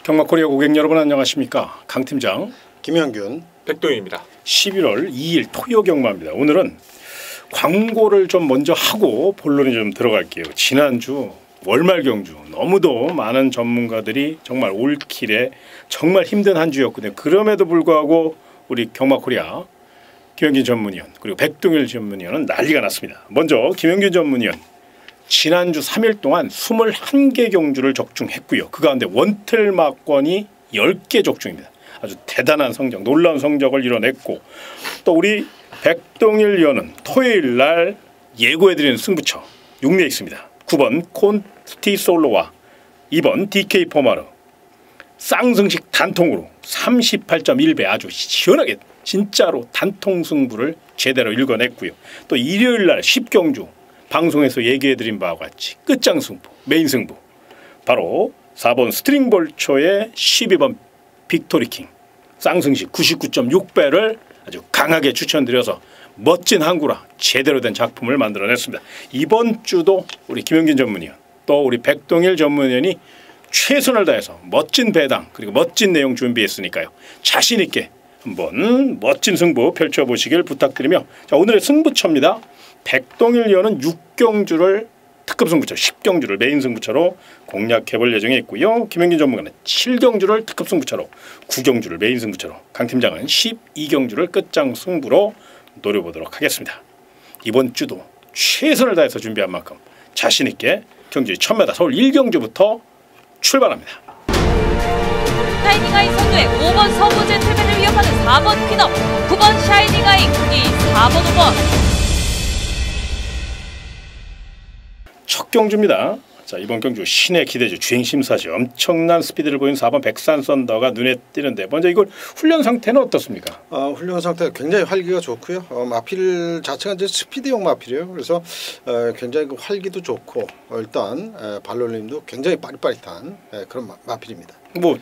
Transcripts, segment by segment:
경마코리아 고객 여러분 안녕하십니까? 강 팀장 김현균 백동입니다. 11월 2일 토요 경마입니다. 오늘은 광고를 좀 먼저 하고 본론에 좀 들어갈게요. 지난주 월말 경주 너무도 많은 전문가들이 정말 올킬에 정말 힘든 한 주였거든요. 그럼에도 불구하고 우리 경마코리아 김현균 전문위원 그리고 백동일 전문위원은 난리가 났습니다. 먼저 김현균 전문위원 지난주 3일 동안 21개 경주를 적중했고요. 그 가운데 원틀 막권이 10개 적중입니다. 아주 대단한 성적, 놀라운 성적을 이뤄냈고 또 우리 백동일 위원은 토요일 날 예고해드리는 승부처 6매 있습니다. 9번 콘티 솔로와 2번 DK 포마르 쌍승식 단통으로 38.1배 아주 시원하게 진짜로 단통 승부를 제대로 읽어냈고요. 또 일요일 날 10경주 방송에서 얘기해드린 바와 같이 끝장 승부, 메인 승부 바로 4번 스트링볼초의 12번 빅토리킹 쌍승식 99.6배를 아주 강하게 추천드려서 멋진 항구라 제대로 된 작품을 만들어냈습니다. 이번 주도 우리 김현균 전문위원 또 우리 백동일 전문위원이 최선을 다해서 멋진 배당 그리고 멋진 내용 준비했으니까요. 자신 있게 한번 멋진 승부 펼쳐보시길 부탁드리며 자, 오늘의 승부처입니다. 백동일 위원은 6경주를 특급 승부처 10경주를 메인 승부처로 공략해볼 예정에 있고요. 김현균 전문가는 7경주를 특급 승부처로 9경주를 메인 승부처로 강 팀장은 12경주를 끝장 승부로 노려보도록 하겠습니다. 이번 주도 최선을 다해서 준비한 만큼 자신 있게 경주 1000m 서울 1경주부터 출발합니다. 샤이닝 아이 선두의 5번 서부제 패배를 위협하는 4번 퀸업 9번 샤이닝 아이 이 4번 5번 첫 경주입니다. 자, 이번 경주 신의 기대주 주행심사죠. 엄청난 스피드를 보인 4번 백산 썬더가 눈에 띄는데 먼저 이걸 훈련 상태는 어떻습니까? 훈련 상태가 굉장히 활기가 좋고요. 마필 자체가 이제 스피드용 마필이에요. 그래서 굉장히 그 활기도 좋고 일단 발놀림도 굉장히 빠릿빠릿한 그런 마필입니다. 뭐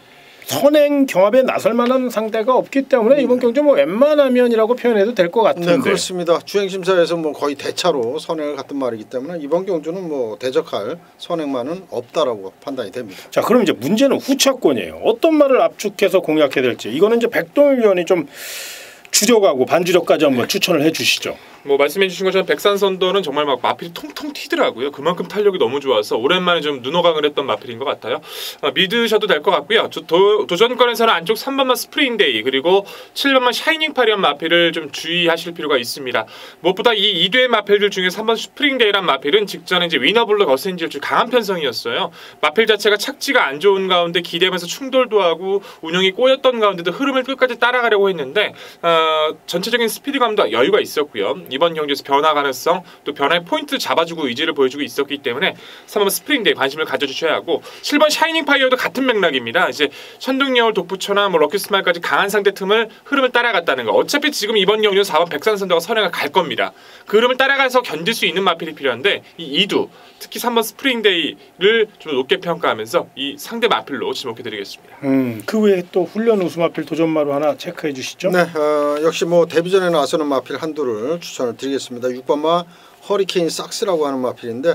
선행 경합에 나설 만한 상대가 없기 때문에 이번 경주 뭐 웬만하면이라고 표현해도 될 것 같은데. 네, 그렇습니다. 주행심사에서 뭐 거의 대차로 선행을 갔던 말이기 때문에 이번 경주는 뭐 대적할 선행만은 없다라고 판단이 됩니다. 자, 그럼 이제 문제는 후차권이에요. 어떤 말을 압축해서 공략해야 될지 이거는 이제 백동일 위원이 좀 주력하고 반주력까지 한번 추천을 해주시죠. 뭐 말씀해 주신 것처럼 백산 선도는 정말 막 마필이 통통 튀더라고요. 그만큼 탄력이 너무 좋아서 오랜만에 좀 눈호강을 했던 마필인 것 같아요. 믿으셔도 될 것 같고요. 도전권에서는 안쪽 3번만 스프링데이 그리고 7번만 샤이닝 파리언 마필을 좀 주의하실 필요가 있습니다. 무엇보다 이 2대 마필들 중에 3번 스프링데이란 마필은 직전에 이제 위너블럭 어센지를 강한 편성이었어요. 마필 자체가 착지가 안 좋은 가운데 기대면서 충돌도 하고 운영이 꼬였던 가운데도 흐름을 끝까지 따라가려고 했는데 전체적인 스피드감도 여유가 있었고요. 이번 경기에서 변화 가능성 또 변화의 포인트를 잡아주고 의지를 보여주고 있었기 때문에 3번 스프링데이 관심을 가져주셔야 하고 7번 샤이닝 파이어도 같은 맥락입니다. 이제 천둥여울 독부처나 뭐 럭키스마일까지 강한 상대 틈을 흐름을 따라갔다는 거. 어차피 지금 이번 경기는 4번 백산선도가 선행을 갈 겁니다. 그 흐름을 따라가서 견딜 수 있는 마필이 필요한데 이 2두 특히 3번 스프링데이를 좀 높게 평가하면서 이 상대 마필로 지목해드리겠습니다. 그 외에 또 훈련 우수 마필 도전마루 하나 체크해 주시죠. 네, 역시 뭐 데뷔전에 나서는 마필 한두를 추천을 드리겠습니다. 6번마 허리케인 삭스라고 하는 마필인데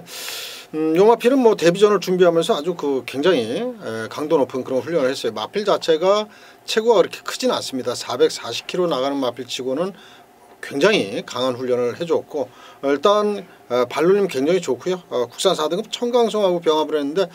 요 마필은 뭐 데뷔전을 준비하면서 아주 그 굉장히 강도 높은 그런 훈련을 했어요. 마필 자체가 체구가 그렇게 크진 않습니다. 440kg 나가는 마필치고는 굉장히 강한 훈련을 해줬고 일단 발놀림 굉장히 좋고요. 국산 4등급 청강성하고 병합을 했는데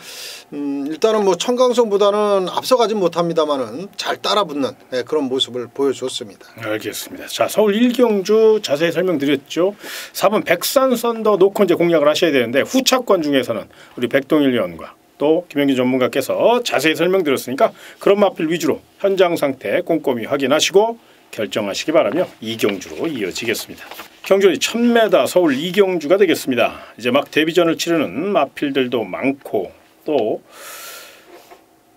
일단은 뭐 청강성보다는 앞서가지 못합니다만은 잘 따라붙는 그런 모습을 보여줬습니다. 알겠습니다. 자, 서울 1경주 자세히 설명드렸죠. 4번 백산 썬더 놓고 이제 공략을 하셔야 되는데 후차권 중에서는 우리 백동일 위원과 또 김현균 전문가께서 자세히 설명드렸으니까 그런 마필 위주로 현장 상태 꼼꼼히 확인하시고 결정하시기 바라며 2경주로 이어지겠습니다. 경주는 1000m 서울 2경주가 되겠습니다. 이제 막 데뷔전을 치르는 마필들도 많고 또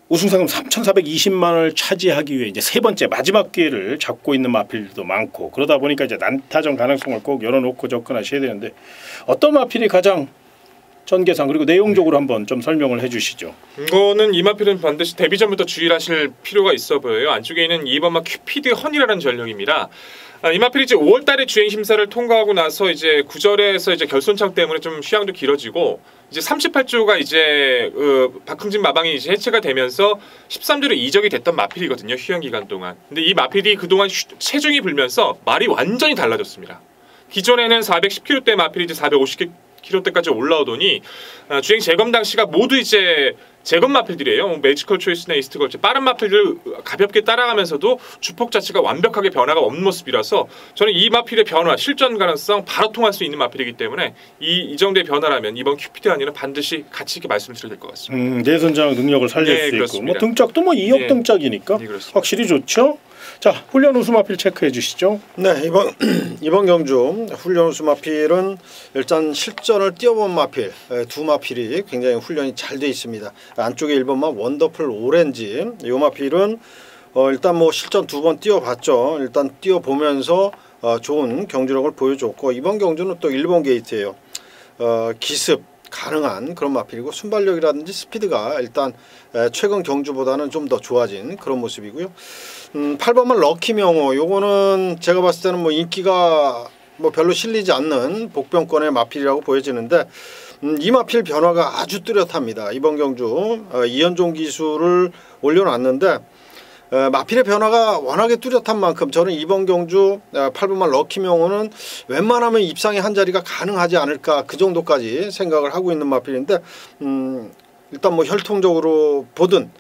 우승상금 3,420만 원을 차지하기 위해 이제 세 번째 마지막 기회를 잡고 있는 마필들도 많고 그러다 보니까 이제 난타전 가능성을 꼭 열어놓고 접근하셔야 되는데 어떤 마필이 가장 전개상 그리고 내용적으로 한번 좀 설명을 해주시죠. 이거는 이 마필은 반드시 데뷔전부터 주의하실 필요가 있어 보여요. 안쪽에 있는 2번마 큐피드 허니라는 전력입니다. 이 마필이 이제 5월달에 주행 심사를 통과하고 나서 이제 구절에서 이제 결손창 때문에 좀 휴양도 길어지고 이제 38조가 이제 박흥진 마방이 이제 해체가 되면서 13조로 이적이 됐던 마필이거든요. 휴양 기간 동안. 근데 이 마필이 그동안 체중이 불면서 말이 완전히 달라졌습니다. 기존에는 410kg대 마필이 이제 450kg대까지 올라오더니 주행 재검 당시가 모두 이제 재검 마필들이에요. 매지컬 초이스나 이스트 걸치 빠른 마필들 가볍게 따라가면서도 주폭 자체가 완벽하게 변화가 없는 모습이라서 저는 이 마필의 변화, 실전 가능성 바로 통할 수 있는 마필이기 때문에 이 정도의 변화라면 이번 큐피드 아니는 반드시 같이 있게 말씀드려야 될 것 같습니다. 내선장 능력을 살릴 수 그렇습니다. 있고 뭐 등짝도 뭐 2억 등짝이니까 확실히 좋죠. 자, 훈련 우수 마필 체크해 주시죠. 네, 이번 경주 훈련 우수 마필은 일단 실전을 뛰어본 마필 두 마필이 굉장히 훈련이 잘 돼 있습니다. 안쪽에 1번마 원더풀 오렌지 이 마필은 일단 뭐 실전 2번 뛰어봤죠. 일단 뛰어보면서 좋은 경주력을 보여줬고 이번 경주는 또 1번 게이트예요. 기습 가능한 그런 마필이고 순발력이라든지 스피드가 일단 최근 경주보다는 좀 더 좋아진 그런 모습이고요. 8번만 럭키 명호 요거는 제가 봤을 때는 뭐 인기가 뭐 별로 실리지 않는 복병권의 마필이라고 보여지는데 이 마필 변화가 아주 뚜렷합니다. 이번 경주 이연종 기술을 올려놨는데 마필의 변화가 워낙에 뚜렷한 만큼 저는 이번 경주 8번만 럭키 명호는 웬만하면 입상의 한 자리가 가능하지 않을까 그 정도까지 생각을 하고 있는 마필인데 일단 뭐 혈통적으로 보든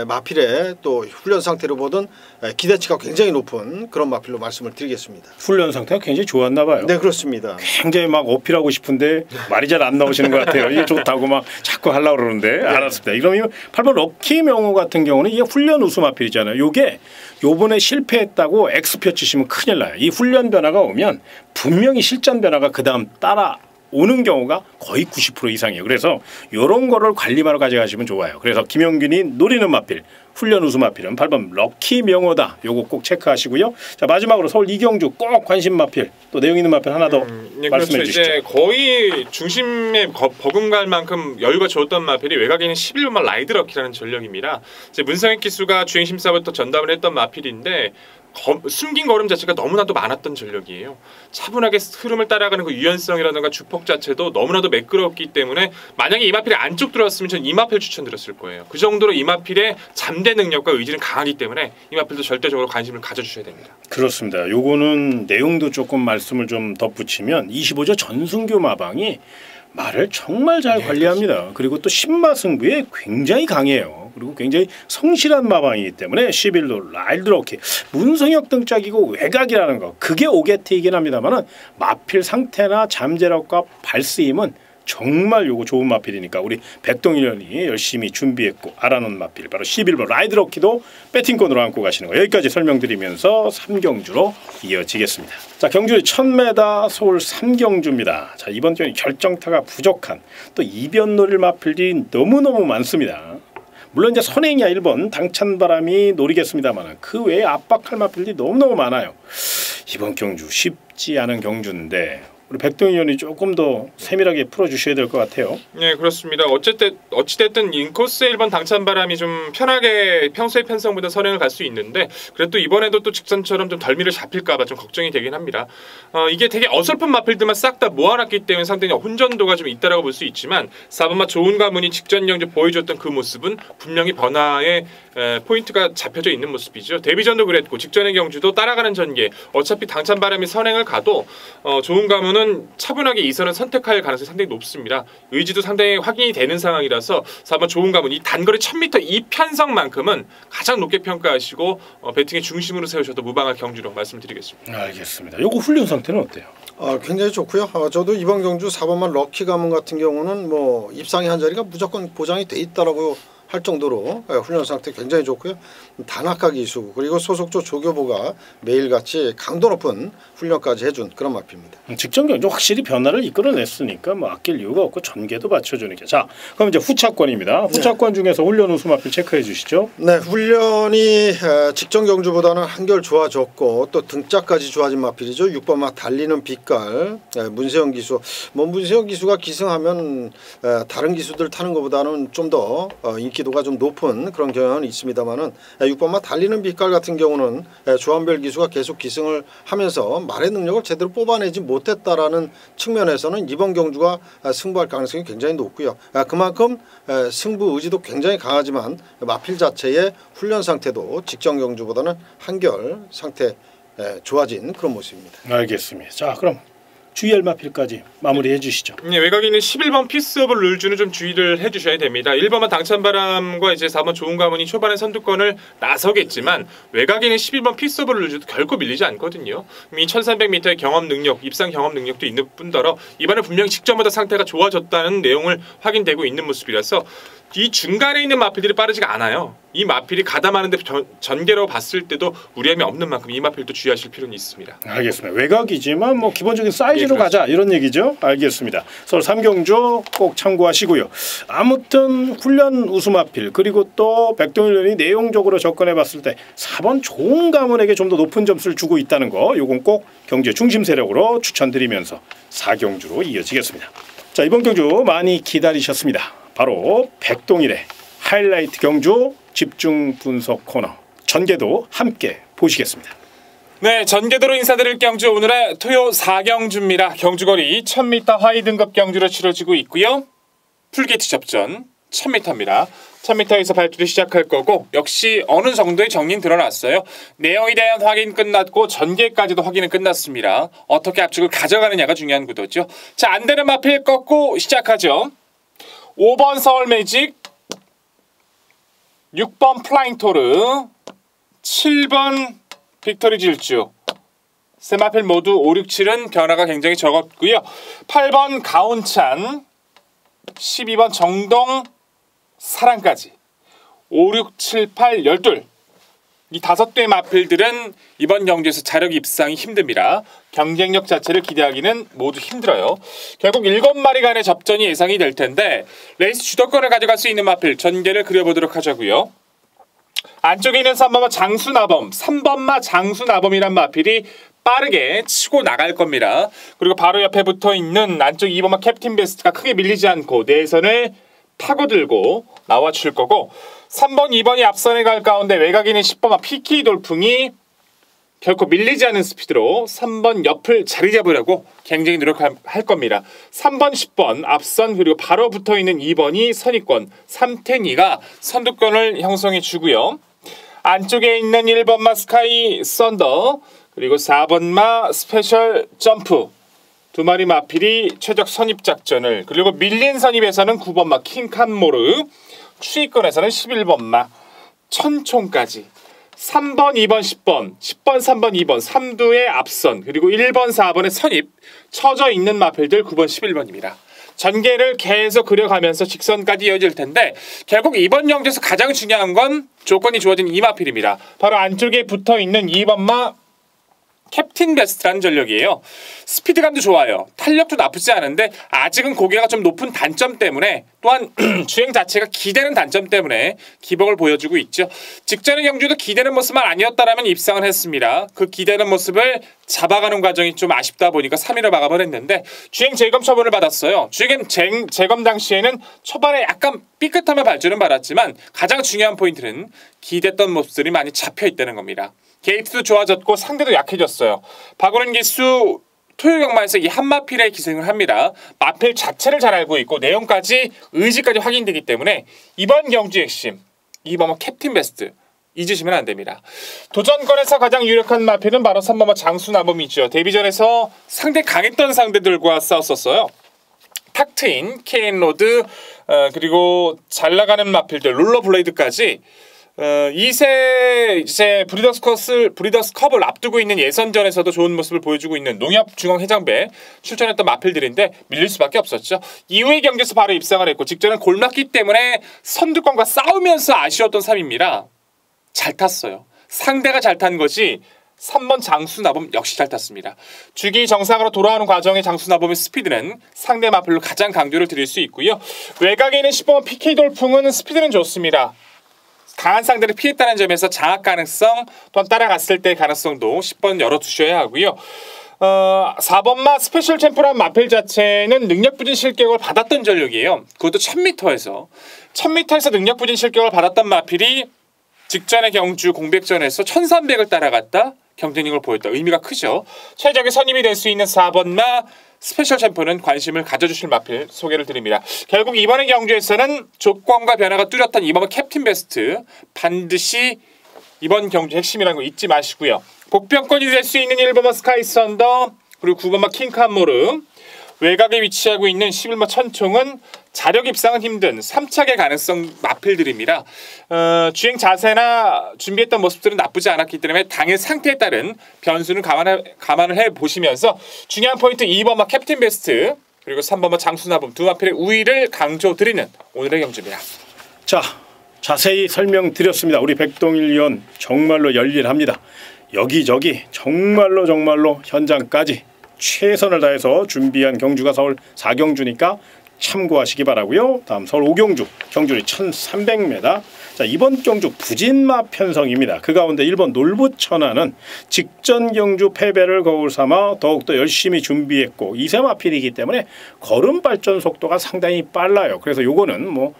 마필의 또 훈련 상태로 보든 기대치가 굉장히 높은 그런 마필로 말씀을 드리겠습니다. 훈련 상태가 굉장히 좋았나 봐요. 네, 그렇습니다. 굉장히 막 어필하고 싶은데 말이 잘 안 나오시는 것 같아요. 이게 좋다고 막 자꾸 하려고 그러는데 네. 알았습니다. 이러면 8번 럭키 명호 같은 경우는 이게 훈련 우수 마필이잖아요. 요게 요번에 실패했다고 X표 치시면 큰일 나요. 이 훈련 변화가 오면 분명히 실전 변화가 그 다음 따라 오는 경우가 거의 90% 이상이에요. 그래서 이런 거를 관리마로 가져가시면 좋아요. 그래서 김영균이 노리는 마필, 훈련 우수 마필은 8번 럭키 명호다. 요거 꼭 체크하시고요. 자, 마지막으로 서울 이경주 꼭 관심 마필, 또 내용 있는 마필 하나 더 말씀해 그렇죠. 주시죠. 이제 거의 중심에 버금갈 만큼 여유가 좋았던 마필이 외곽에 있는 11번마 라이드 럭키라는 전력입니다. 이제 문성익 기수가 주행 심사부터 전담을 했던 마필인데 숨긴 걸음 자체가 너무나도 많았던 전력이에요. 차분하게 흐름을 따라가는 그 유연성이라든가 주폭 자체도 너무나도 매끄럽기 때문에 만약에 이 마필이 안쪽 들어왔으면 전 이 마필 추천드렸을 거예요. 그 정도로 이 마필의 잠재 능력과 의지는 강하기 때문에 이 마필도 절대적으로 관심을 가져주셔야 됩니다. 그렇습니다. 요거는 내용도 조금 말씀을 좀 덧붙이면 25조 전승규 마방이 말을 정말 잘 관리합니다. 그리고 또 신마승부에 굉장히 강해요. 그리고 굉장히 성실한 마방이기 때문에 11도 라이드 럭키 문성혁 등짝이고 외곽이라는 거 그게 오게티이긴 합니다만은 마필 상태나 잠재력과 발쓰임은 정말 요거 좋은 마필이니까 우리 백동일련이 열심히 준비했고 알아놓은 마필 바로 11번 라이드 럭키도 배팅권으로 안고 가시는 거 여기까지 설명드리면서 3경주로 이어지겠습니다. 자, 경주 1000m 서울 3경주입니다. 자, 이번 경기 결정타가 부족한 또 이변 노릴 마필이 너무너무 많습니다. 물론 이제 선행이야 1번 당찬바람이 노리겠습니다만 그 외에 압박할 마필이 너무너무 많아요. 이번 경주 쉽지 않은 경주인데 우리 백동희 의원이 조금 더 세밀하게 풀어주셔야 될 것 같아요. 네, 그렇습니다. 어찌됐든 인코스 1번 당찬바람이 좀 편하게 평소의 편성보다 선행을 갈 수 있는데 그래도 이번에도 또 직전처럼 좀 덜미를 잡힐까 봐 좀 걱정이 되긴 합니다. 이게 되게 어설픈 마필들만 싹 다 모아놨기 때문에 상당히 혼전도가 좀 있다라고 볼 수 있지만 4번마 좋은 가문이 직전 경주 보여줬던 그 모습은 분명히 변화의 포인트가 잡혀져 있는 모습이죠. 데뷔전도 그랬고 직전의 경주도 따라가는 전개 어차피 당찬바람이 선행을 가도 좋은 가문은 차분하게 이선을 선택할 가능성이 상당히 높습니다. 의지도 상당히 확인이 되는 상황이라서 4번 좋은 가문 이 단거리 1000m 이 편성만큼은 가장 높게 평가하시고 배팅의 중심으로 세우셔도 무방할 경주로 말씀드리겠습니다. 알겠습니다. 요거 훈련 상태는 어때요? 굉장히 좋고요. 저도 이번 경주 4번만 럭키 가문 같은 경우는 뭐 입상의 한 자리가 무조건 보장이 돼 있다라고 할 할 정도로 훈련 상태 굉장히 좋고요. 단학가 기수 그리고 소속조 조교보가 매일같이 강도 높은 훈련까지 해준 그런 마필입니다. 직전 경주 확실히 변화를 이끌어냈으니까 뭐 아낄 이유가 없고 전개도 받쳐주니까. 자, 그럼 이제 후차권입니다. 후차권 중에서 훈련 우수 마필 체크해 주시죠. 네, 훈련이 직전 경주보다는 한결 좋아졌고 또 등짝까지 좋아진 마필이죠. 6번 마 달리는 빛깔 문세영 기수. 뭐 문세영 기수가 기승하면 다른 기수들 타는 것보다는 좀 더 인기도가 좀 높은 그런 경향은 있습니다만은 6번 마 달리는 빛깔 같은 경우는 조한별 기수가 계속 기승을 하면서 말의 능력을 제대로 뽑아내지 못했다라는 측면에서는 이번 경주가 승부할 가능성이 굉장히 높고요. 그만큼 승부 의지도 굉장히 강하지만 마필 자체의 훈련 상태도 직전 경주보다는 한결 상태 좋아진 그런 모습입니다. 알겠습니다. 자, 그럼 주의할 마필까지 마무리해 주시죠. 네, 외곽인은 11번 피스 오브 룰주는 좀 주의를 해주셔야 됩니다. 1번만 당찬바람과 이제 4번 좋은 가문이 초반에 선두권을 나서겠지만 외곽인은 11번 피스 오브 룰주도 결코 밀리지 않거든요. 이미 1300m의 경험 능력, 입상 경험 능력도 있는 뿐더러 이번에 분명히 직전보다 상태가 좋아졌다는 내용을 확인되고 있는 모습이라서 이 중간에 있는 마필들이 빠르지가 않아요. 이 마필이 가담하는데 전개로 봤을 때도 무리함이 없는 만큼 이 마필도 주의하실 필요는 있습니다. 알겠습니다. 외곽이지만 뭐 기본적인 사이즈로 예, 가자 이런 얘기죠. 알겠습니다. 서울 3경주 꼭 참고하시고요. 아무튼 훈련 우수 마필 그리고 또 백동일련이 내용적으로 접근해 봤을 때 4번 좋은 가문에게 좀 더 높은 점수를 주고 있다는 거 요건 꼭 경주의 중심 세력으로 추천드리면서 4경주로 이어지겠습니다. 자, 이번 경주 많이 기다리셨습니다. 바로 백동일의 하이라이트 경주 집중 분석 코너 전개도 함께 보시겠습니다. 네, 전개도로 인사드릴 경주 오늘의 토요 4경주입니다. 경주거리 1000m 하이 등급 경주로 치러지고 있고요. 풀게이트 접전 1000m입니다. 1000m에서 발주를 시작할 거고 역시 어느 정도의 정리는 드러났어요. 내용에 대한 확인 끝났고 전개까지도 확인은 끝났습니다. 어떻게 압축을 가져가느냐가 중요한 구도죠. 자, 안 되는 마필 꺾고 시작하죠. 5번 서울 매직, 6번 플라잉 토르, 7번 빅토리 질주. 세 마필 모두 5, 6, 7은 변화가 굉장히 적었고요. 8번 가온찬, 12번 정동, 사랑까지 5, 6, 7, 8, 12. 이 5대의 마필들은 이번 경주에서 자력 입상이 힘듭니다. 경쟁력 자체를 기대하기는 모두 힘들어요. 결국 7마리 간의 접전이 예상이 될 텐데 레이스 주도권을 가져갈 수 있는 마필 전개를 그려보도록 하자고요. 안쪽에 있는 3번마 장수나범, 3번마 장수나범이란 마필이 빠르게 치고 나갈 겁니다. 그리고 바로 옆에 붙어있는 안쪽 2번마 캡틴 베스트가 크게 밀리지 않고 내선을 파고들고 나와줄 거고 3번, 2번이 앞선에 갈 가운데 외곽에 있는 10번마 피키 돌풍이 결코 밀리지 않은 스피드로 3번 옆을 자리 잡으려고 굉장히 노력할 겁니다. 3번, 10번 앞선 그리고 바로 붙어있는 2번이 선입권 3텐이가 선두권을 형성해 주고요. 안쪽에 있는 1번마 스카이 썬더 그리고 4번마 스페셜 점프 두 마리 마필이 최적 선입 작전을 그리고 밀린 선입에서는 9번마 킹칸모르 추위권에서는 11번마 천총까지 3번, 2번, 10번, 10번, 3번, 2번 3두의 앞선 그리고 1번, 4번의 선입 처져 있는 마필들 9번, 11번입니다. 전개를 계속 그려가면서 직선까지 이어질 텐데 결국 이번 경주에서 가장 중요한 건 조건이 주어진 이 마필입니다. 바로 안쪽에 붙어있는 2번마 캡틴 베스트라는 전력이에요. 스피드감도 좋아요. 탄력도 나쁘지 않은데 아직은 고개가 좀 높은 단점 때문에 또한 주행 자체가 기대는 단점 때문에 기복을 보여주고 있죠. 직전의 경주도 기대는 모습만 아니었다라면 입상을 했습니다. 그 기대는 모습을 잡아가는 과정이 좀 아쉽다 보니까 3위로 막아버렸는데 주행 재검 처분을 받았어요. 주행 재검 당시에는 초반에 약간 삐끗하며 발주는 받았지만 가장 중요한 포인트는 기대했던 모습들이 많이 잡혀있다는 겁니다. 게이트도 좋아졌고 상대도 약해졌어요. 박원은 기수 토요경마에서 이 한마필에 기승을 합니다. 마필 자체를 잘 알고 있고 내용까지 의지까지 확인되기 때문에 이번 경주 핵심 2번마 캡틴 베스트 잊으시면 안 됩니다. 도전권에서 가장 유력한 마필은 바로 3번마 장수나범이죠. 데뷔전에서 상대 강했던 상대들과 싸웠었어요. 탁트인, 케인로드 그리고 잘 나가는 마필들 롤러블레이드까지 2세 이제 브리더스컵을 앞두고 있는 예선전에서도 좋은 모습을 보여주고 있는 농협중앙회장배 출전했던 마필들인데 밀릴 수밖에 없었죠. 이후의 경기에서 바로 입상을 했고 직전은 골맞기 때문에 선두권과 싸우면서 아쉬웠던 3위입니다. 잘 탔어요. 상대가 잘 탄 것이 3번 장수나범 역시 잘 탔습니다. 주기 정상으로 돌아오는 과정의 장수나범의 스피드는 상대 마필로 가장 강조를 드릴 수 있고요. 외곽에 있는 10번 PK 돌풍은 스피드는 좋습니다. 강한 상대를 피했다는 점에서 장악 가능성 또한 따라갔을 때의 가능성도 10번 열어두셔야 하고요. 4번마 스페셜 챔프란 마필 자체는 능력 부진 실격을 받았던 전력이에요. 그것도 1000m에서 능력 부진 실격을 받았던 마필이 직전의 경주 공백전에서 1300을 따라갔다 경쟁력을 보였다. 의미가 크죠. 최적의 선임이 될 수 있는 4번마 스페셜 챔프는 관심을 가져주실 마필 소개를 드립니다. 결국 이번의 경주에서는 조건과 변화가 뚜렷한 2번마 캡틴 베스트 반드시 이번 경주 핵심이라는 거 잊지 마시고요. 복병권이 될 수 있는 1번마 스카이 썬더 그리고 9번마 킹카모르 외곽에 위치하고 있는 11번 천총은 자력 입상은 힘든 3착의 가능성 마필들입니다. 주행 자세나 준비했던 모습들은 나쁘지 않았기 때문에 당일 상태에 따른 변수는 감안을 해보시면서 중요한 포인트 2번마 캡틴 베스트 그리고 3번마 장수나범 두 마필의 우위를 강조드리는 오늘의 경주입니다. 자, 자세히 설명드렸습니다. 우리 백동일 위원 정말로 열일합니다. 여기저기 정말로 현장까지 최선을 다해서 준비한 경주가 서울 4경주니까 참고하시기 바라고요. 다음 서울 5경주 경주리 1300m. 자, 이번 경주 부진마 편성입니다. 그 가운데 1번 놀부천하는 직전 경주 패배를 거울 삼아 더욱더 열심히 준비했고 2세 마필이기 때문에 걸음 발전 속도가 상당히 빨라요. 그래서 요거는 뭐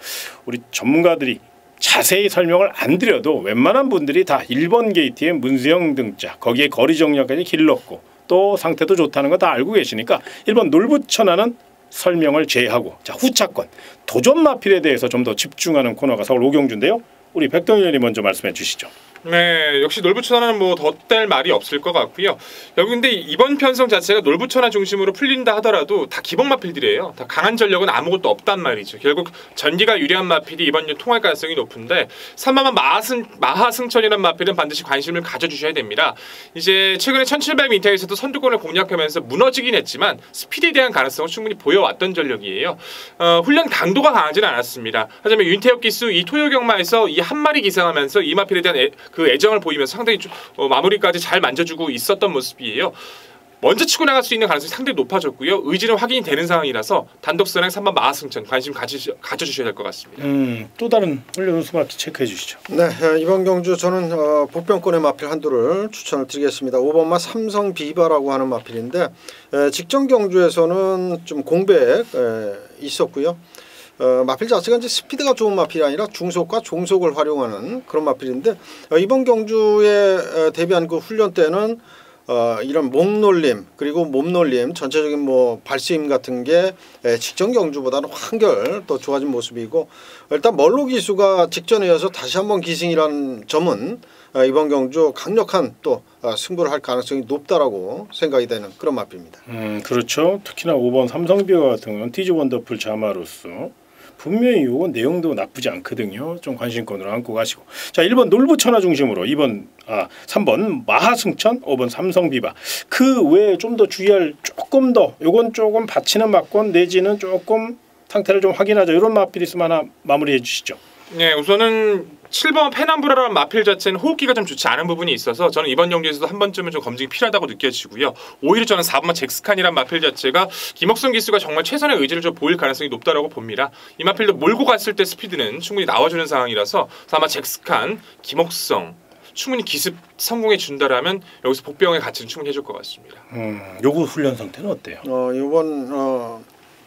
우리 전문가들이 자세히 설명을 안 드려도 웬만한 분들이 다 1번 게이트의 문세영 등자 거기에 거리 정렬까지 길렀고 또 상태도 좋다는 거 다 알고 계시니까 1번 놀부천하는 설명을 제외하고 자 후차권 도전 마필에 대해서 좀 더 집중하는 코너가 서울 5경주인데요. 우리 백동일 의원이 먼저 말씀해 주시죠. 네, 역시 놀부천하는 뭐 덧댈 말이 없을 것 같고요. 여기 근데 이번 편성 자체가 놀부천하 중심으로 풀린다 하더라도 다 기본 마필들이에요. 다 강한 전력은 아무것도 없단 말이죠. 결국 전기가 유리한 마필이 이번 주 통할 가능성이 높은데 3번만 마하승천이라는 마필은 반드시 관심을 가져주셔야 됩니다. 이제 최근에 1700m에서도 선두권을 공략하면서 무너지긴 했지만 스피드에 대한 가능성은 충분히 보여왔던 전력이에요. 훈련 강도가 강하지는 않았습니다. 하지만 윤태혁 기수 이 토요경마에서 이 한 마리 기상하면서 이 마필에 대한 그 애정을 보이면서 상당히 마무리까지 잘 만져주고 있었던 모습이에요. 먼저 치고 나갈 수 있는 가능성이 상당히 높아졌고요. 의지는 확인이 되는 상황이라서 단독선행 3번 마하승천 관심 가져주셔야 될 것 같습니다. 또 다른 훈련 수마키 체크해 주시죠. 네, 이번 경주 저는 복병권의 마필 한두를 추천을 드리겠습니다. 5번마 삼성 비바라고 하는 마필인데 직전 경주에서는 좀 공백 있었고요. 마필 자체가 이제 스피드가 좋은 마필이 아니라 중속과 종속을 활용하는 그런 마필인데 이번 경주에 대비한 그 훈련 때는 이런 몸놀림 그리고 몸놀림 전체적인 뭐 발스힘 같은 게 직전 경주보다는 한결 더 좋아진 모습이고 일단 멀로 기수가 직전에 이어서 다시 한번 기승이라는 점은 이번 경주 강력한 또 승부를 할 가능성이 높다라고 생각이 되는 그런 마필입니다. 그렇죠. 특히나 5번 삼성비와 같은 경우는 티즈 원더풀 자마로스 분명히 요건 내용도 나쁘지 않거든요. 좀 관심권으로 안고 가시고 자 1번 놀부천하 중심으로 3번 마하승천 5번 삼성비바 그 외에 좀 더 주의할 조금 더 요건 조금 받치는 막권 내지는 조금 상태를 좀 확인하자 이런 마필 있으면 하나 마무리해 주시죠. 네, 우선은 7번 페남브라라는 마필 자체는 호흡기가 좀 좋지 않은 부분이 있어서 저는 이번 경기에서도 한 번쯤은 좀 검증이 필요하다고 느껴지고요. 오히려 저는 4번만 잭스칸이란 마필 자체가 김옥성 기수가 정말 최선의 의지를 좀 보일 가능성이 높다고 봅니다. 이 마필도 몰고 갔을 때 스피드는 충분히 나와주는 상황이라서 아마 잭스칸, 김옥성 충분히 기습 성공해 준다라면 여기서 복병의 가치는 충분히 해줄 것 같습니다. 요거 훈련 상태는 어때요?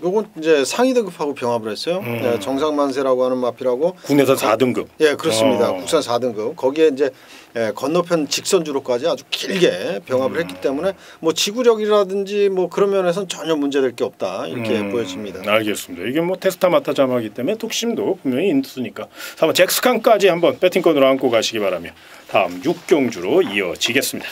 요건 이제 상위 등급하고 병합을 했어요. 네, 정상만세라고 하는 마필하고 국내선 4등급. 예, 그렇습니다. 국산 4등급. 거기에 이제 건너편 직선주로까지 아주 길게 병합을 했기 때문에 뭐 지구력이라든지 뭐 그런 면에서는 전혀 문제될 게 없다 이렇게 보여집니다. 알겠습니다. 이게 뭐 테스타마타 자마기 때문에 뚝심도 분명히 있으니까 한번 잭스칸까지 한번 배팅권으로 안고 가시기 바라며 다음 6경주로 이어지겠습니다.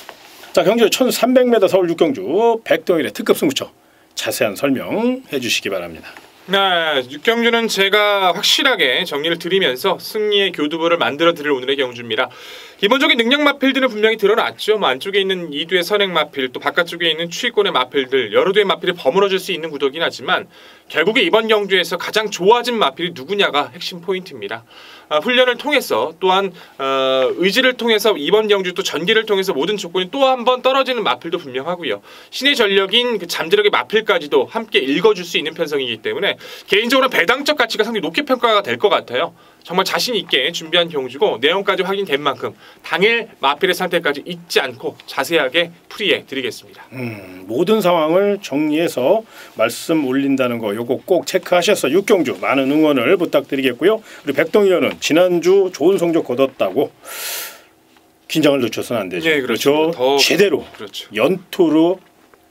자, 경주 1300m 서울 6경주 백동일의 특급 승부처 자세한 설명해 주시기 바랍니다. 네, 6경주는 제가 확실하게 정리를 드리면서 승리의 교두보를 만들어 드릴 오늘의 경주입니다. 기본적인 능력 마필들은 분명히 드러났죠. 뭐 안쪽에 있는 2두의 선행 마필, 또 바깥쪽에 있는 추위권의 마필들, 여러 두의 마필이 버무려질 수 있는 구도긴 하지만 결국에 이번 경주에서 가장 좋아진 마필이 누구냐가 핵심 포인트입니다. 훈련을 통해서 또한 의지를 통해서 이번 경주 또 전기를 통해서 모든 조건이 또 한 번 떨어지는 마필도 분명하고요. 신의 전력인 그 잠재력의 마필까지도 함께 읽어줄 수 있는 편성이기 때문에 개인적으로 배당적 가치가 상당히 높게 평가가 될 것 같아요. 정말 자신 있게 준비한 경주고 내용까지 확인된 만큼 당일 마필의 상태까지 잊지 않고 자세하게 풀이해 드리겠습니다. 모든 상황을 정리해서 말씀 올린다는 거 요거 꼭 체크하셔서 6경주 많은 응원을 부탁드리겠고요. 우리 백동일현은 지난주 좋은 성적 거뒀다고 긴장을 늦춰서는 안 되죠. 네, 그렇죠. 더 제대로 그렇죠. 연토로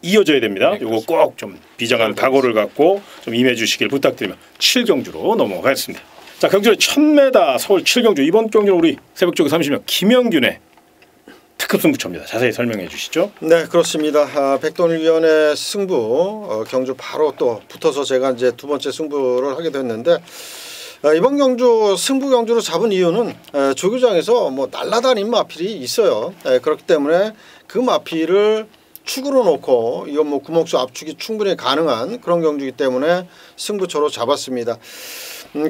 이어져야 됩니다. 네, 요거 꼭 좀 비장한 각오를 갖고 좀 임해 주시길 부탁드리며 7경주로 넘어가겠습니다. 자, 경주는 1000m 서울 7경주 이번 경주는 우리 새벽쪽에 30명 김영균의 특급 승부처입니다. 자세히 설명해 주시죠. 네, 그렇습니다. 백동일 위원의 승부 경주 바로 또 붙어서 제가 이제 두 번째 승부를 하게 됐는데 이번 경주 승부 경주로 잡은 이유는 조교장에서 뭐 날라다닌 마필이 있어요. 그렇기 때문에 그 마필을 축으로 놓고 이건 뭐 구목수 압축이 충분히 가능한 그런 경주이기 때문에 승부처로 잡았습니다.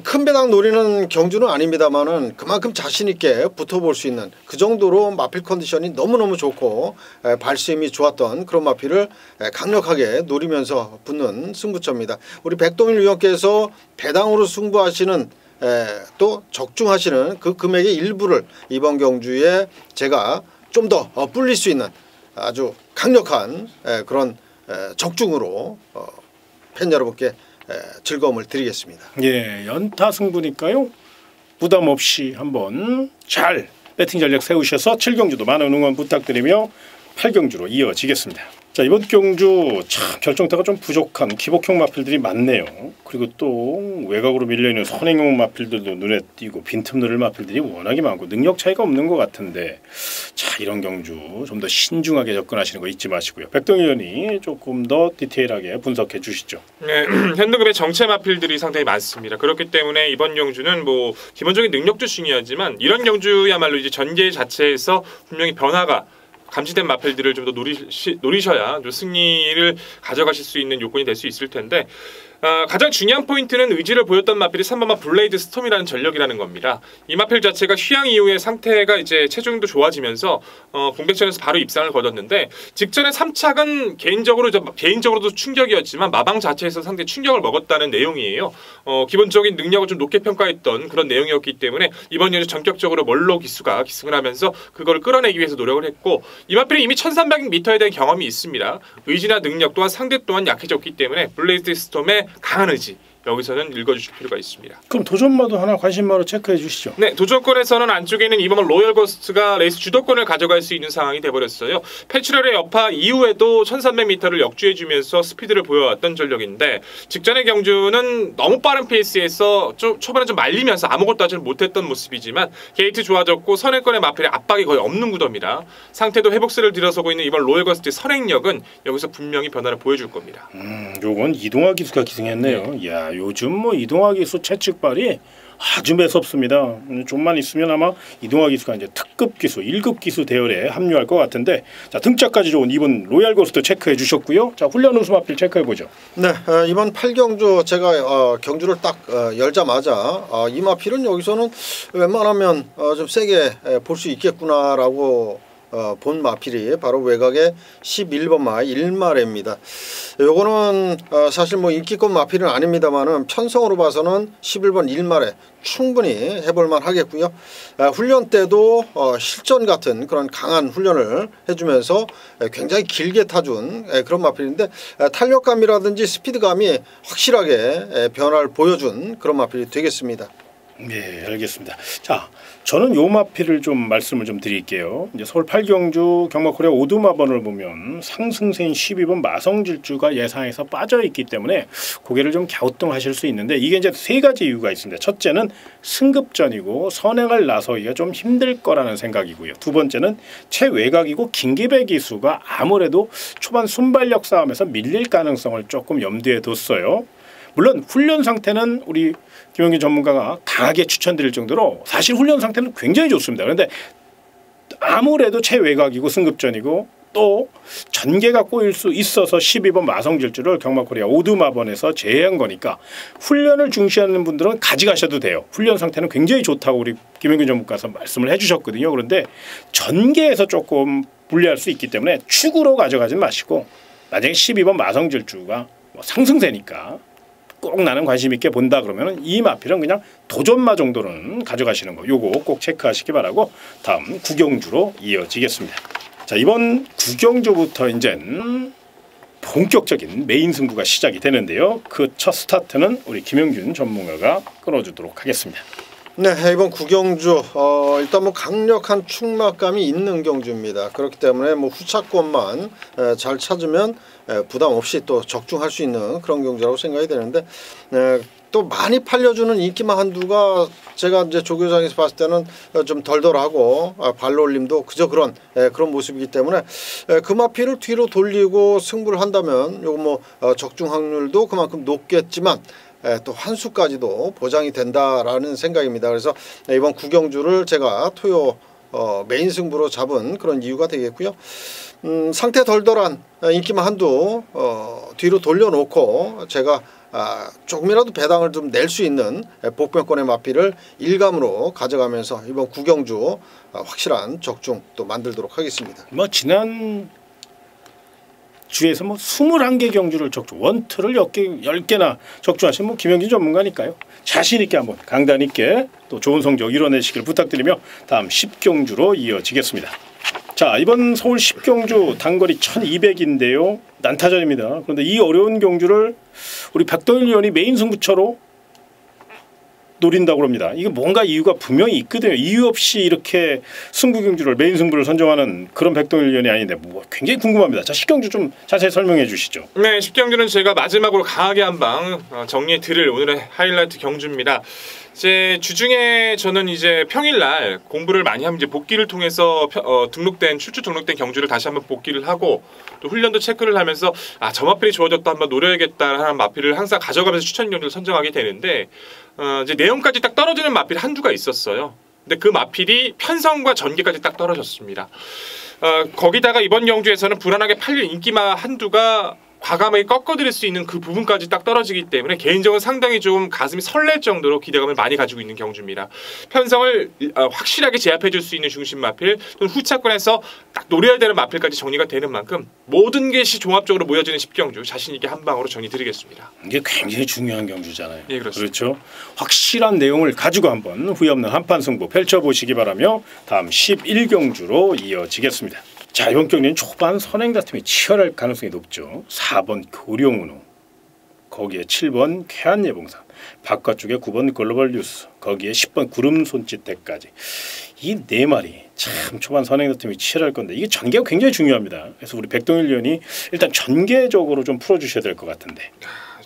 큰 배당 노리는 경주는 아닙니다만은 그만큼 자신 있게 붙어볼 수 있는 그 정도로 마필 컨디션이 너무너무 좋고 발수임이 좋았던 그런 마필을 강력하게 노리면서 붙는 승부처입니다. 우리 백동일 위원께서 배당으로 승부하시는 또 적중하시는 그 금액의 일부를 이번 경주에 제가 좀 더 불릴 수 있는 아주 강력한 그런 적중으로 팬 여러분께 즐거움을 드리겠습니다. 예, 연타 승부니까요. 부담 없이 한번 잘 배팅 전략 세우셔서 7경주도 많은 응원 부탁드리며 8경주로 이어지겠습니다. 자, 이번 경주 참 결정타가 좀 부족한 기복형 마필들이 많네요. 그리고 또 외곽으로 밀려있는 선행형 마필들도 눈에 띄고 빈틈 누를 마필들이 워낙에 많고 능력 차이가 없는 것 같은데 자, 이런 경주 좀 더 신중하게 접근하시는 거 잊지 마시고요. 백동일 의원이 조금 더 디테일하게 분석해 주시죠. 네, 현등급의 정체 마필들이 상당히 많습니다. 그렇기 때문에 이번 경주는 뭐 기본적인 능력도 중요하지만 이런 경주야말로 이제 전개 자체에서 분명히 변화가 감지된 마필들을 좀 더 노리셔야 좀 승리를 가져가실 수 있는 요건이 될 수 있을 텐데 가장 중요한 포인트는 의지를 보였던 마필이 3번마 블레이드 스톰이라는 전력이라는 겁니다. 이 마필 자체가 휴양 이후에 상태가 이제 체중도 좋아지면서 공백전에서 바로 입상을 거뒀는데 직전에 3착은 개인적으로도 충격이었지만 마방 자체에서 상당히 충격을 먹었다는 내용이에요. 기본적인 능력을 좀 높게 평가했던 그런 내용이었기 때문에 이번 연주 전격적으로 멀로 기수가 기승을 하면서 그걸 끌어내기 위해서 노력을 했고 이 마필은 이미 1300m에 대한 경험이 있습니다. 의지나 능력 또한 상대 또한 약해졌기 때문에 블레이드 스톰의 강한 의지 여기서는 읽어주실 필요가 있습니다. 그럼 도전마도 하나 관심마로 체크해 주시죠. 네, 도전권에서는 안쪽에는 이번 로열 거스트가 레이스 주도권을 가져갈 수 있는 상황이 돼버렸어요. 패출혈의 여파 이후에도 1300m를 역주해주면서 스피드를 보여왔던 전력인데 직전의 경주는 너무 빠른 페이스에서 초반에 좀 말리면서 아무것도 하지 못했던 모습이지만 게이트 좋아졌고 선행권의 마필의 압박이 거의 없는 구도입니다. 상태도 회복세를 들어서고 있는 이번 로열 거스트의 선행력은 여기서 분명히 변화를 보여줄 겁니다. 요건 이동화 기수가 기승했네요. 이야, 요즘 뭐 이동화 기수 채찍발이 아주 매섭습니다. 좀만 있으면 아마 이동화 기수가 이제 특급 기수, 1급 기수 대열에 합류할 것 같은데 자, 등짝까지 좋은 이번 로얄 고스트 체크해 주셨고요. 자, 훈련 우수 마필 체크해 보죠. 네, 이번 8경주 제가 경주를 딱 열자마자 이 마필은 여기서는 웬만하면 좀 세게 볼 수 있겠구나라고 본 마필이 바로 외곽의 11번마 1마레입니다. 요거는 사실 뭐 인기급 마필은 아닙니다만은 편성으로 봐서는 11번 1마레 충분히 해볼만 하겠고요. 훈련 때도 실전 같은 그런 강한 훈련을 해주면서 굉장히 길게 타준 그런 마필인데 탄력감이라든지 스피드감이 확실하게 변화를 보여준 그런 마필이 되겠습니다. 네, 알겠습니다. 자, 저는 요 마필을 좀 말씀을 좀 드릴게요. 이제 서울 8경주 경마코리아 오두마번을 보면 상승세인 12번 마성질주가 예상에서 빠져 있기 때문에 고개를 좀 갸우뚱하실 수 있는데 이게 이제 세 가지 이유가 있습니다. 첫째는 승급전이고 선행을 나서기가 좀 힘들 거라는 생각이고요. 두 번째는 최외곽이고 김기배 기수가 아무래도 초반 순발력 싸움에서 밀릴 가능성을 조금 염두에 뒀어요. 물론 훈련 상태는 우리 김영균 전문가가 강하게 추천드릴 정도로 사실 훈련 상태는 굉장히 좋습니다. 그런데 아무래도 최외곽이고 승급전이고 또 전개가 꼬일 수 있어서 12번 마성질주를 경마코리아 오두마번에서 제외한 거니까 훈련을 중시하는 분들은 가져가셔도 돼요. 훈련 상태는 굉장히 좋다고 우리 김영균 전문가께서 말씀을 해주셨거든요. 그런데 전개에서 조금 불리할 수 있기 때문에 축으로 가져가진 마시고 나중에 12번 마성질주가 뭐 상승세니까 꼭 나는 관심 있게 본다 그러면은 이 마필은 그냥 도전마 정도는 가져가시는 거 요거 꼭 체크하시기 바라고 다음 구경주로 이어지겠습니다. 자, 이번 구경주부터 이제는 본격적인 메인 승부가 시작이 되는데요. 그 첫 스타트는 우리 김영균 전문가가 끊어주도록 하겠습니다. 네, 이번 구경주 일단 뭐 강력한 축막감이 있는 경주입니다. 그렇기 때문에 뭐 후차권만 잘 찾으면 부담 없이 또 적중할 수 있는 그런 경주라고 생각이 되는데 또 많이 팔려주는 인기마 한두가 제가 이제 조교장에서 봤을 때는 좀 덜덜하고 발놀림도 그저 그런 모습이기 때문에 그 마피를 뒤로 돌리고 승부를 한다면 요거 뭐 적중 확률도 그만큼 높겠지만 또 환수까지도 보장이 된다라는 생각입니다. 그래서 이번 구경주를 제가 토요 메인 승부로 잡은 그런 이유가 되겠고요. 상태 덜덜한 인기마 한두 뒤로 돌려놓고 제가 조금이라도 배당을 좀 낼 수 있는 복병권의 마피를 일감으로 가져가면서 이번 구경주 확실한 적중 또 만들도록 하겠습니다. 뭐 지난 주에서 뭐 21개 경주를 적중, 원투를 10개나 적중하신 뭐 김영균 전문가니까요. 자신 있게 한번 강단 있게 또 좋은 성적 이뤄내시길 부탁드리며 다음 10경주로 이어지겠습니다. 자, 이번 서울 10경주 단거리 1200인데요. 난타전입니다. 그런데 이 어려운 경주를 우리 백동일 의원이 메인 승부처로 노린다고 합니다. 이게 뭔가 이유가 분명히 있거든요. 이유 없이 이렇게 승부 경주를 메인 승부를 선정하는 그런 백동일 의원이 아닌데 뭐 굉장히 궁금합니다. 자, 10경주 좀 자세히 설명해 주시죠. 네, 10경주는 제가 마지막으로 강하게 한방 정리해 드릴 오늘의 하이라이트 경주입니다. 이제 주중에 저는 이제 평일날 공부를 많이 하면 이제 복귀를 통해서 출주 등록된 경주를 다시 한번 복귀를 하고 또 훈련도 체크를 하면서 저 마필이 좋아졌다 한번 노려야겠다 하는 마필을 항상 가져가면서 추천 경주를 선정하게 되는데 이제 내용까지 딱 떨어지는 마필 한두가 있었어요. 근데 그 마필이 편성과 전개까지 딱 떨어졌습니다. 거기다가 이번 경주에서는 불안하게 팔릴 인기마 한두가 과감하게 꺾어드릴 수 있는 그 부분까지 딱 떨어지기 때문에 개인적으로 상당히 좀 가슴이 설렐 정도로 기대감을 많이 가지고 있는 경주입니다. 편성을 확실하게 제압해 줄 수 있는 중심 마필 또는 후차권에서 딱 노려야 되는 마필까지 정리가 되는 만큼 모든 것이 종합적으로 모여지는 10경주 자신 있게 한 방으로 정리드리겠습니다. 이게 굉장히 중요한 경주잖아요. 예, 그렇습니다. 그렇죠. 확실한 내용을 가지고 한번 후회 없는 한판 승부 펼쳐보시기 바라며 다음 11경주로 이어지겠습니다. 자, 이번 경기는 초반 선행 다툼이 치열할 가능성이 높죠. 4번 고령운우, 거기에 7번 쾌한예봉산, 바깥쪽에 9번 글로벌 뉴스, 거기에 10번 구름 손짓대까지 이 네 마리 참 초반 선행 다툼이 치열할 건데 이게 전개가 굉장히 중요합니다. 그래서 우리 백동일 의원이 일단 전개적으로 좀 풀어주셔야 될 것 같은데.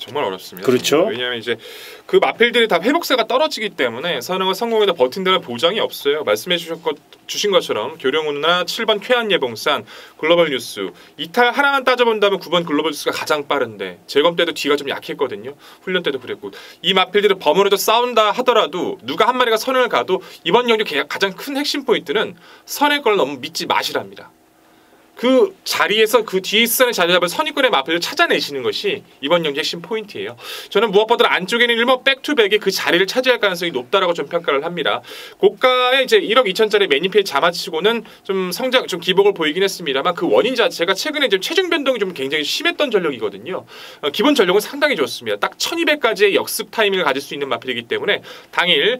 정말 어렵습니다. 그렇죠. 왜냐하면 이제 그 마필들이 다 회복세가 떨어지기 때문에 선행을 성공해서 버틴다는 보장이 없어요. 말씀해 주신 것처럼 교령운우나 7번 쾌한예봉산, 글로벌 뉴스 이탈 하나만 따져본다면 9번 글로벌 뉴스가 가장 빠른데 재검 때도 뒤가 좀 약했거든요. 훈련 때도 그랬고 이 마필들이 버무려져 싸운다 하더라도 누가 한 마리가 선행을 가도 이번 경기 가장 큰 핵심 포인트는 선행 걸 너무 믿지 마시랍니다. 그 자리에서 그 뒤에 선에 자리 잡은 선입권의 마필을 찾아내시는 것이 이번 경기의 핵심 포인트예요. 저는 무엇보다 안쪽에는 1번 백투백이 그 자리를 차지할 가능성이 높다라고 좀 평가를 합니다. 고가의 이제 1억 2천짜리 매니페이 자마치고는 좀 성장, 좀 기복을 보이긴 했습니다만 그 원인 자체가 최근에 이제 체중 변동이 좀 굉장히 심했던 전력이거든요. 기본 전력은 상당히 좋습니다. 딱 1200까지의 역습 타이밍을 가질 수 있는 마필이기 때문에 당일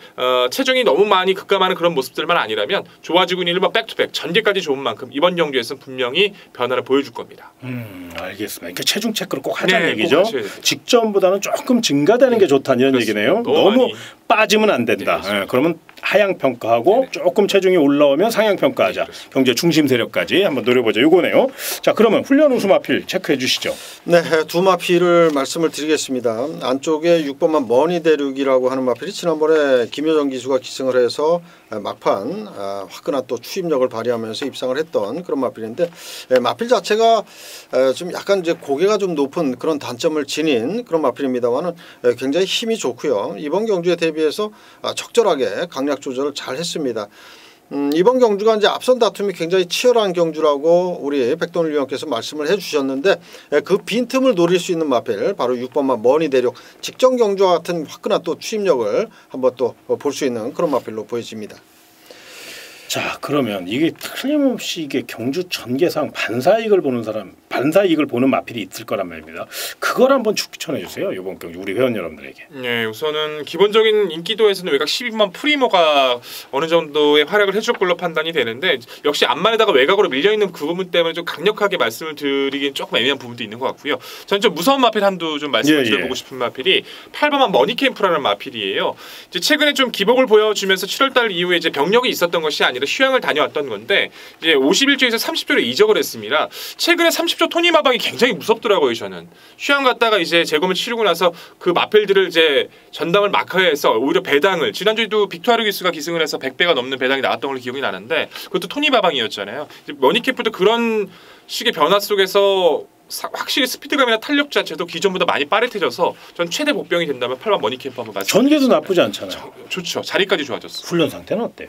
체중이 너무 많이 급감하는 그런 모습들만 아니라면 좋아지고 있는 1번 백투백 전개까지 좋은 만큼 이번 경기에서는 분명히 변화를 보여줄 겁니다. 알겠습니다. 그러니까 체중 체크를 꼭 하자는 네, 얘기죠. 직전보다는 조금 증가되는 게 좋다는 이런 얘기네요. 너무 빠지면 안 된다. 그러면 하향 평가하고 조금 체중이 올라오면 상향 평가하자. 경제 중심 세력까지 한번 노려보자. 요거네요. 자, 그러면 훈련 우수 마필 체크해 주시죠. 네, 두 마필을 말씀을 드리겠습니다. 안쪽에 6번만 머니 대륙이라고 하는 마필이 지난번에 김효정 기수가 기승을 해서 막판 화끈한 또 추임력을 발휘하면서 입상을 했던 그런 마필인데, 마필 자체가 좀 약간 이제 고개가 좀 높은 그런 단점을 지닌 그런 마필입니다만은 굉장히 힘이 좋고요. 이번 경주에 대비해서 적절하게 강약 조절을 잘 했습니다. 이번 경주가 이제 앞선 다툼이 굉장히 치열한 경주라고 우리 백돈일 위원께서 말씀을 해주셨는데, 그 빈틈을 노릴 수 있는 마필 바로 6번만 머니 대륙, 직전 경주와 같은 화끈한 또 추임력을 한번 또 볼 수 있는 그런 마필로 보여집니다. 자, 그러면 이게 틀림없이 이게 경주 전개상 반사이익을 보는 사람, 반사이익을 보는 마필이 있을 거란 말입니다. 그걸 한번 추천해 주세요. 이번 경주 우리 회원 여러분들에게. 네, 우선은 기본적인 인기도에서는 외곽 12번 프리모가 어느 정도의 활약을 해줄 걸로 판단이 되는데, 역시 앞만에다가 외곽으로 밀려 있는 그 부분 때문에 좀 강력하게 말씀을 드리긴 조금 애매한 부분도 있는 것 같고요. 저는 좀 무서운 마필 한두 좀 말씀을 드려보고 싶은 마필이 8번만 머니캠프라는 마필이에요. 이제 최근에 좀 기복을 보여주면서 7월달 이후에 이제 병력이 있었던 것이 아니라 휴양을 다녀왔던 건데, 이제 51주에서 30조로 이적을 했습니다. 최근에 30조 토니 마방이 굉장히 무섭더라고요. 저는 휴양 갔다가 이제 재검을 치르고 나서 그 마필들을 이제 전담을 마크해서 오히려 배당을, 지난주에도 빅토아르 기수가 기승을 해서 100배가 넘는 배당이 나왔던 걸로 기억이 나는데, 그것도 토니 마방이었잖아요. 머니캠프도 그런 식의 변화 속에서 확실히 스피드감이나 탄력 자체도 기존보다 많이 빠릿해져서 전 최대 복병이 된다면 8번 머니캠프 한번 말씀드리겠습니다. 전개도 나쁘지 않잖아요. 좋죠. 자리까지 좋아졌어. 훈련 상태는 어때요?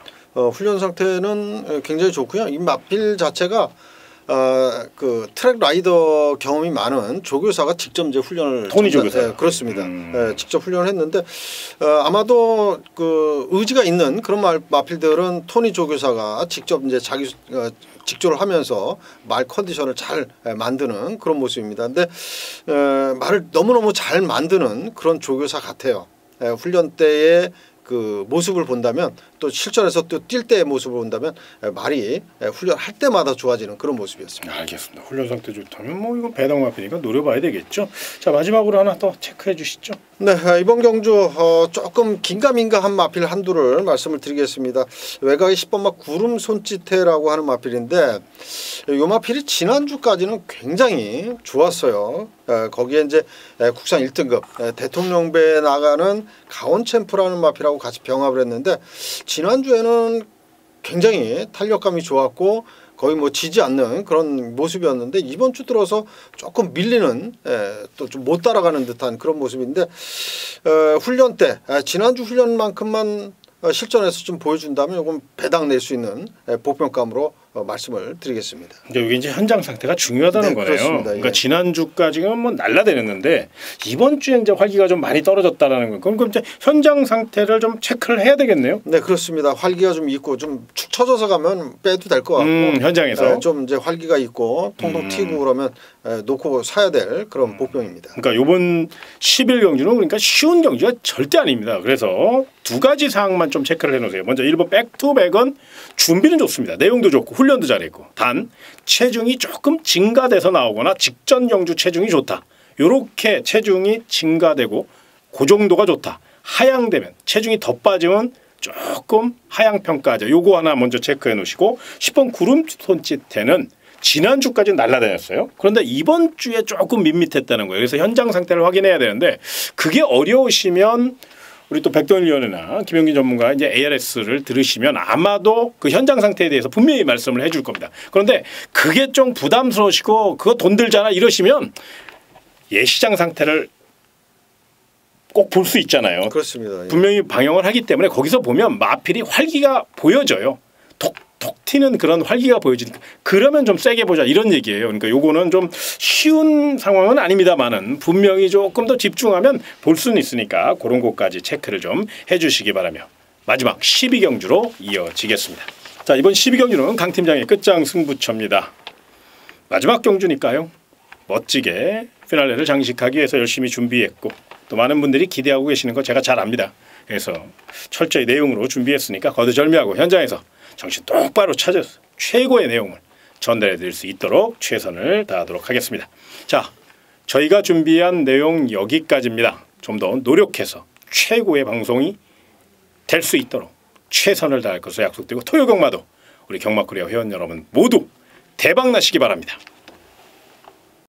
훈련 상태는 굉장히 좋고요. 이 마필 자체가 그 트랙 라이더 경험이 많은 조교사가 직접 이제 훈련을 토니 조교사. 그렇습니다. 직접 훈련을 했는데, 아마도 그 의지가 있는 그런 마필들은 토니 조교사가 직접 이제 자기 직조를 하면서 말 컨디션을 잘 만드는 그런 모습입니다. 근데 말을 너무너무 잘 만드는 그런 조교사 같아요. 훈련 때의 그 모습을 본다면, 또 실전에서 또 뛸 때의 모습을 본다면 말이 훈련할 때마다 좋아지는 그런 모습이었습니다. 알겠습니다. 훈련 상태 좋다면 뭐 이거 배당 마필이니까 노려봐야 되겠죠. 자, 마지막으로 하나 더 체크해 주시죠. 네, 이번 경주 조금 긴가민가한 마필 한두를 말씀을 드리겠습니다. 외곽의 10번마 구름 손짓해라고 하는 마필인데, 이 마필이 지난주까지는 굉장히 좋았어요. 거기에 이제 국산 1등급 대통령배에 나가는 가온 챔프라는 마필하고 같이 병합을 했는데, 지난주에는 굉장히 탄력감이 좋았고 거의 뭐 지지 않는 그런 모습이었는데, 이번 주 들어서 조금 밀리는, 또 좀 못 따라가는 듯한 그런 모습인데, 훈련 때 지난주 훈련만큼만 실전에서 좀 보여준다면 이건 배당 낼 수 있는 복병감으로 말씀을 드리겠습니다. 근데 여기 이제 현장 상태가 중요하다는 거네요. 그렇습니다. 그러니까 예. 지난주까지는 뭐 날라다녔는데 이번 주에 이제 활기가 좀 많이 떨어졌다라는 거. 그럼 이제 현장 상태를 좀 체크를 해야 되겠네요. 네, 그렇습니다. 활기가 좀 있고 좀 축 처져서 가면 빼도 될 것 같고, 현장에서 좀 이제 활기가 있고 통통 튀고 그러면 놓고 사야 될 그런 복병입니다. 그러니까 이번 10일 경주는 그러니까 쉬운 경주가 절대 아닙니다. 그래서 두 가지 사항만 좀 체크를 해놓으세요. 먼저 1번 백투백은 준비는 좋습니다. 내용도 좋고 훈련도 잘했고, 단 체중이 조금 증가돼서 나오거나 직전 경주 체중이 좋다. 이렇게 체중이 증가되고 그 정도가 좋다. 하향되면, 체중이 더 빠지면 조금 하향 평가하자. 요거 하나 먼저 체크해 놓으시고, 10번 구름 손짓해는 지난주까지 날아다녔어요. 그런데 이번 주에 조금 밋밋했다는 거예요. 그래서 현장 상태를 확인해야 되는데, 그게 어려우시면 우리 또 백돈일 위원이나 김영균 전문가 이제 ARS를 들으시면 아마도 그 현장 상태에 대해서 분명히 말씀을 해줄 겁니다. 그런데 그게 좀 부담스러우시고 그거 돈 들잖아 이러시면 예시장 상태를 꼭 볼 수 있잖아요. 그렇습니다. 예. 분명히 방영을 하기 때문에 거기서 보면 마필이 활기가 보여져요. 톡 튀는 그런 활기가 보여지니까 그러면 좀 세게 보자 이런 얘기예요. 그러니까 요거는 좀 쉬운 상황은 아닙니다만은 분명히 조금 더 집중하면 볼 수는 있으니까 그런 것까지 체크를 좀 해주시기 바라며 마지막 12경주로 이어지겠습니다. 자, 이번 12경주는 강 팀장의 끝장 승부처입니다. 마지막 경주니까요. 멋지게 피날레를 장식하기 위해서 열심히 준비했고 또 많은 분들이 기대하고 계시는 거 제가 잘 압니다. 그래서 철저히 내용으로 준비했으니까 거두절미하고 현장에서 정신 똑바로 차려서 최고의 내용을 전달해 드릴 수 있도록 최선을 다하도록 하겠습니다. 자, 저희가 준비한 내용 여기까지입니다. 좀 더 노력해서 최고의 방송이 될 수 있도록 최선을 다할 것으로 약속드리고 토요 경마도 우리 경마코리아 회원 여러분 모두 대박 나시기 바랍니다.